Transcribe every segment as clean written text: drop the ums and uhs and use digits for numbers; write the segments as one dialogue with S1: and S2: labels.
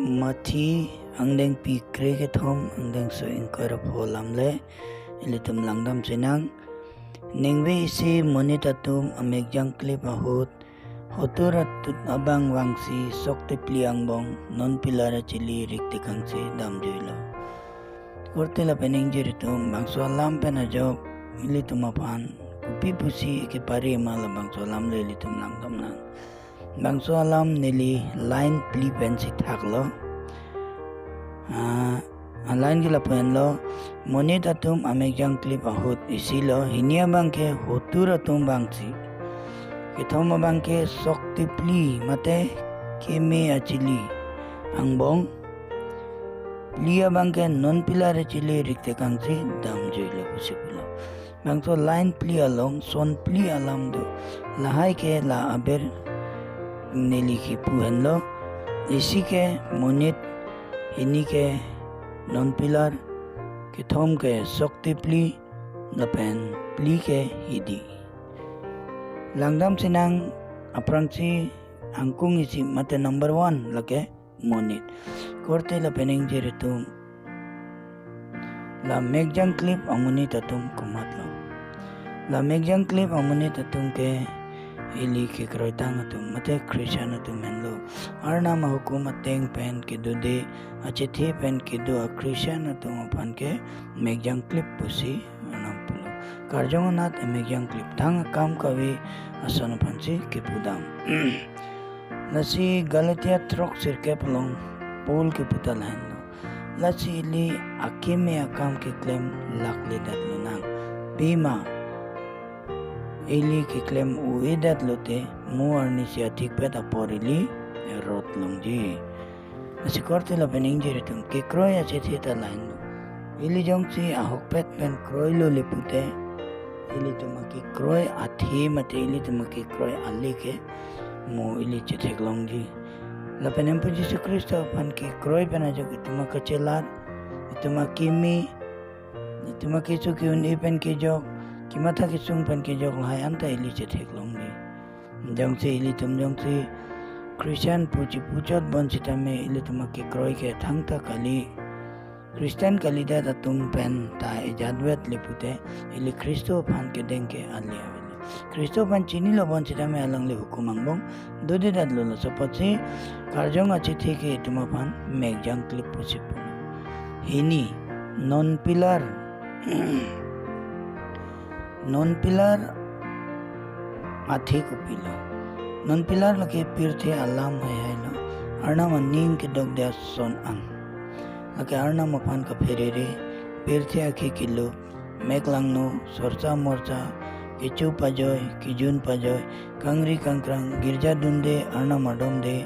S1: mati angdeng pi kre ke thom angdeng so inkara pholam le ilitum langdam sinang ningwe isi monitatum amegjang klip ahut hoturat tut abang wangsi sokte pliang bong non pilara chili rikti kangsi dam juilo kortela pening jeritum bangso alam pena jok ilitum apan kupi pusi ke pari mala bangso alam le ilitum langdam nang bangso alam nili line pli pensi thaklo line gila pen lo monitatum amegjang klip ahut isilo hinia bangke hoturatum bangsi Kitoma bangke sokti pli mate keme achili angbong plia bangke non pilare chili rikte kangsi dam joilo pusipula bangso line pli along son pli alam do lahai ke la aber neli ki puhen lo isi ke monit ini ke non pilar kitom ke sokti pli napen pli ke hidi langdam sinang aprangsi angkung isi mate number 1 lake monit korte la pening jeritum la megjang clip amuni tatum kumatlo la megjang clip amuni tatum ke ili ke kroitang atum mate christian atum menlo arna ma hukumat teng pen ke dude achethi pen ke do christian atum pan ke megjang clip pusi Karjongonat emegjang klip thang kam kawi asana pansi ke pudam lasi galatia trok sirke pelong pol ke putalain lo lasi ili akime akam ke klem lakli dat lunang bima ili ke klem uedat lote muarni si atik pet aporili rot longji lasi korte la pening jeritum ke kroya chethita lain lo ili jongsi ahok pet pen kroy lo lepute ili tumaki kroy athi mate ili tumaki kroy alike mo ili chethek longji la penem pu Jesu Kristo pan ki kroy pena jog tumaka chelar tumaki mi tumaki chuki un pen ki jog kimata ki sung pen ki jog hai anta ili chethek longji jongse ili tum jongse Christian puji pujot bonchita me ili tumaki kroy ke thangta kali Kristen kalida tatum pen ta ejadwet lipute ili Kristo pan ke dengke ali avile Kristo pan chini lo bonchita me alang le hukumang bong dode dat lo sopachi karjong achithi ke tuma pan megjang klip pusipu hini non pilar athi ko pilo non pilar lake pirthe alam hai lo arna maning ke dog dia son ang Lake arna mapan ka ferere perthi akhi kilo meklangno sorcha morcha kichu pajoy kijun pajoy kangri kangkrang girja dunde arna madom de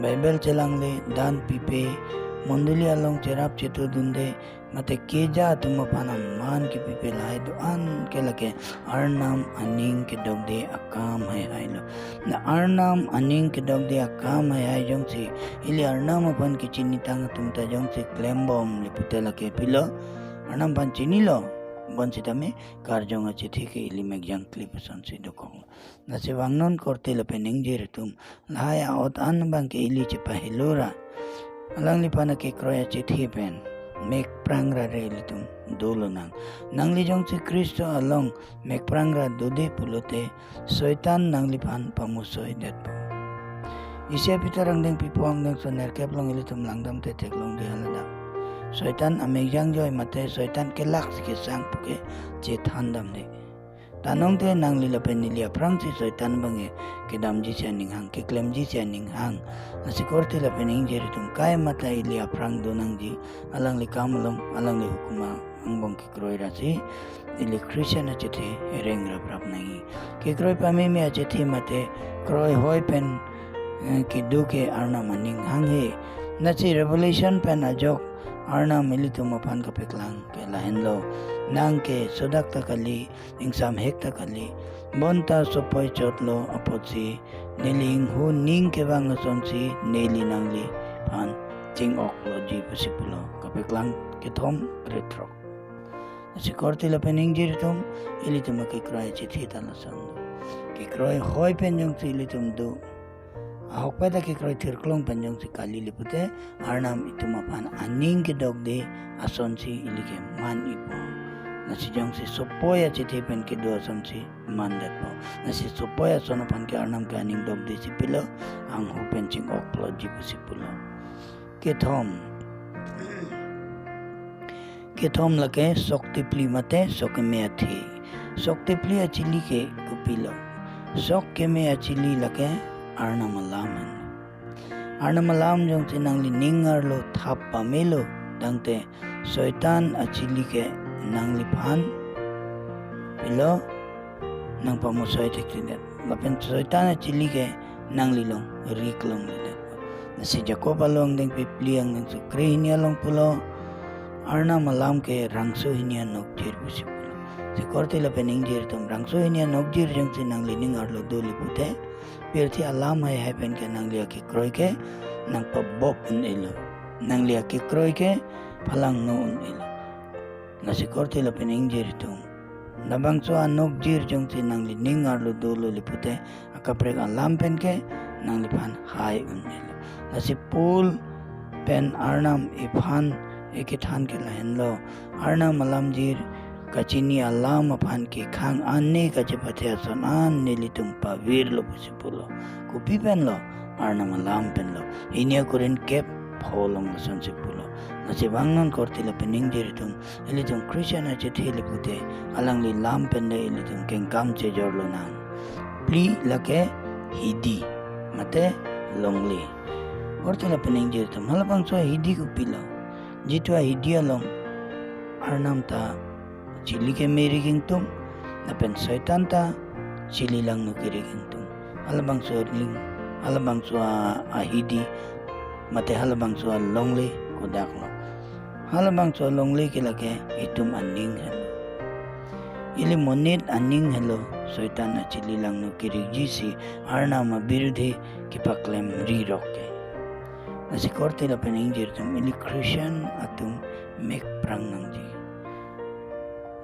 S1: bible chelangle dan pipe monduli along cherap chetu dunde mate keja tuma panam man ki pipe lai do an ke lake arnam aning ke dogde akam hai hailo na arnam aning ke dogde akam hai hai jongsi ili arnam pan ki chini tang tumta jongsi klembom lipute lake pilo arnam pan chini lo bonchita me karjong achithi ke ili megjang clip sonsi dokong na se wangnon korte le pening jeretum laya ot an bang ke ili chipa helora alang lipana ke kroya chithi pen mek prangra relitum dolonang nangli jongsi Kristo along mek prangra dode pulote soitan nangli pan pamusoi detpo isia pitarang deng pipuang deng soner keplong ilitum langdam te teklong di halada soitan amegjang joy mate soitan ke laks ke sang puke che thandam de tanong te nangli lapen nilia prangsi soitan bange ke damji chaning hang ke klemji chaning hang asikorte lapen injeritum kai mata ilia prang donangji alang li kamalom alang li hukuma angbong ke kroy rasi ili Christian achethi reng rap rap nahi ke kroy pame me achethi mate kroy hoy pen ki duke arna maning hang he nachi revelation pen ajok arna militum apan ka peklang ke lahen lo nang ke sodak takali ingsam hek takali bonta sopoi chotlo apotsi neling hu ning ke wang sonsi neli nangli pan ching oklo ji pasipulo ka peklang ke thom retro asi korti la pening jiritum ilitum ke kroy chithi talasang ke kroy hoy pen jong si ilitum do ahok pada ke kroi thirklong panjang si kali lipute arnam itu mapan aning ke dog de ason si ilike man ipo nasi jang si sopoya chete pen ke do ason si man dat po nasi sopoya sono pan ke arnam ke aning dog de si pilo ang hu penching oklo jibu si pulo ke thom lake sokti pli mate sok me athi sokti pli achili ke kupilo sok ke me achili lake Arnamalam jong sinang liningar lo thap pamelo dangte soitan achili ke nang lipan pilo nang pamusoy tektinet lapen soitan achili ke nang lilong riklong lidet nasi Jacob along deng pipliang deng sukre hinia long pulo Arnamalam ke rangso hinia nokjir pusi pulo si korte lapen ingjir tum rangso hinia nokjir jong sinang liningar lo do lipute Pirti alam hai pen ke nang lia ki kroi ke nang pabok un ilo nang lia ki kroi ke palang no un ilo nasi korte la pen ingjir tu nabang so anok jir jong si nang li ningar lo dolo li pute akaprek alam pen ke nang lipan hai un ilo nasi pul pen arnam iphan ekithan ke lahen lo arnam alam jir kacini alam aphan ke khang anne kachepathe ason an nilitum pavir lo pusipulo kupi pen lo arnam alam pen lo inia kurin kep pholong ason sipulo nasi bangon kortila pening jeritum elitum Christian ache theli pute alang li lam pen le elitum kengkam che jorlo nang pli lake hidi mate longli kortila pening jeritum halapang so hidi kupilo jitwa hidi along arnam ta Chili ke meri tum napen soitan ta chili lang no kiri tum halabang so ahidi mate halabang so longli kodak lo halabang so longli ke lake itum aning helo ili monit aning helo soitan chili lang no kiri jisi arna ma birudhe ki paklem ri rokke nasi korte la pening tum ili Christian atum mek prang nang ji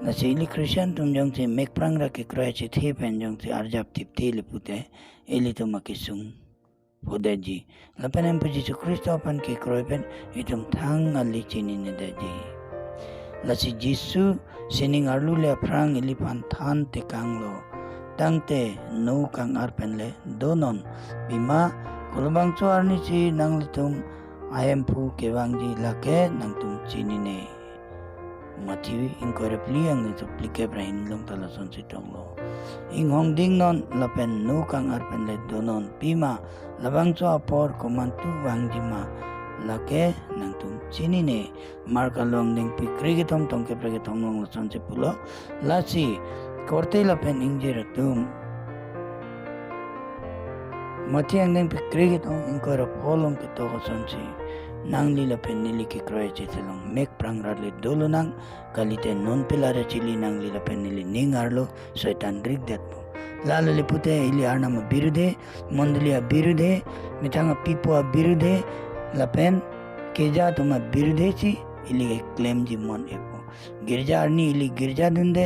S1: nasi ili Christian tum jong si mek prang ra ke kroya chi the pen jong si arjap tip the lipute ili tum akisung podaji lapen em puji Kristo pan ke kroy pen itum thang ali chini ne daji lasi Jisu sining arlu le prang ili pan than te kanglo tangte no kang arpen le donon bima kulubang chu arni chi nang litum ayam pu kewangji lake nang tum chini ne Matthew incorrectly ang supplicate brain long tala son sitong lo ing hong ding non lapen no kang arpen le donon pima labang so apor komantu wangjima lake nang tum chini ne marka long ding pikri ke tom ke prege tom long son se pulo lasi korte lapen injera tum mati ang ding pikri ke tom incorrect polong ke to son si nang lila penili ki kroy chitelong mek prang radle dolo nang kalite non pilare chili nang lila penili ningarlo soitan rig dat po lalo lipute ili arnama birude mondulia birude mitanga pipo birude lapen keja tuma birude chi ili claim ji mon epo girja arni ili girja dunde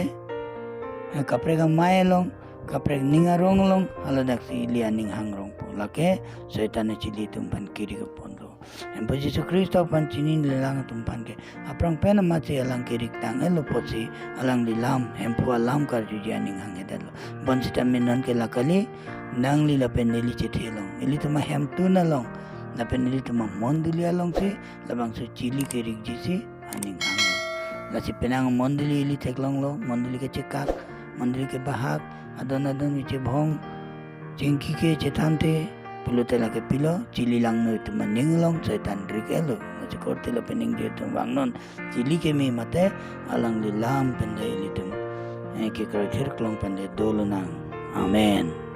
S1: kapre ka maelong kapre ningarong long haladak si ili aning hangrong po lake soitan chili tumpan kiri ka pondo Empo Jesu Kristo pan chinin lilang tumpan ke aprang pena machi alang kirik tang elo pochi alang lilam empo alam kar juji aning hangedalo bonsita menon ke lakali nang lila peneli chethelong ili tuma hem tuna long na peneli tuma monduli along si labang su chili kirik jisi aning hanglo lasi penang monduli ili teklong lo monduli ke cekak monduli ke bahak adon wiche bhong cengki ke cetante pulo tela ke pilo chili lang no itu maninglong setan drikelo ngaji korte la pening dia tu wangnon chili ke me mate alang lilam pendai litum ke kerajir klong pendai dolo nang amen.